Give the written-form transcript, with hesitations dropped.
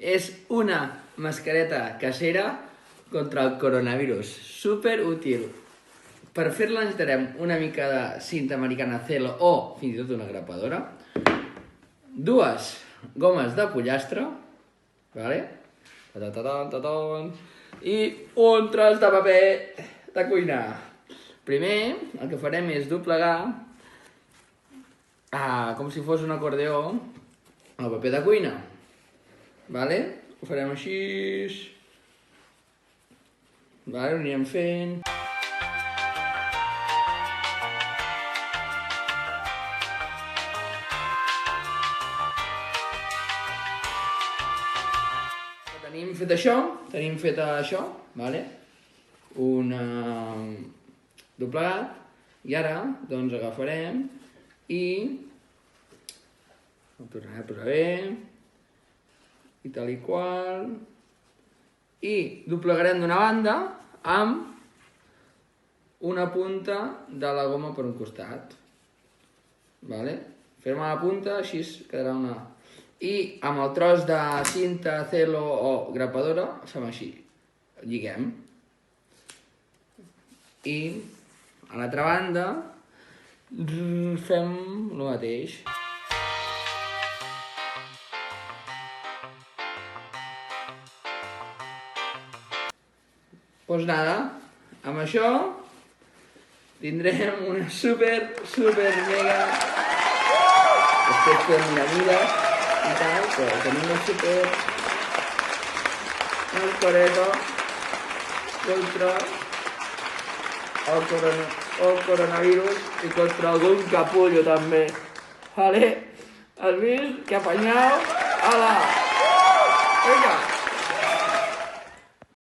És una mascareta casera contra el coronavirus. Super útil. Per fer-la necessitarem una mica de cinta americana Celo o fins i tot una grapadora, 2 gomes de pollastre, vale? I un tros de paper de cuinar. Primer el que farem és doblegar com si fos un acordeó el paper de cuina. Vale? Ho farem així. Vale, ho anirem fent. Tenim fet això, vale? Un doblegat, i ara doncs agafarem i ho tornarem a posar bé, i tal i qual, i doblegarem d'una banda amb una punta de la goma per un costat, vale? Fem a la punta, així quedarà una... I amb el tros de cinta, celo o grapadora fem així, lliguem. I a l'altra banda fem el mateix. Doncs nada, amb això tindrem una super mega... Després fem miramides i tal, però tenim un super mascareta contra el coronavirus i contra algun capullo també. Vale? Has vist? Que apanyau? Hala!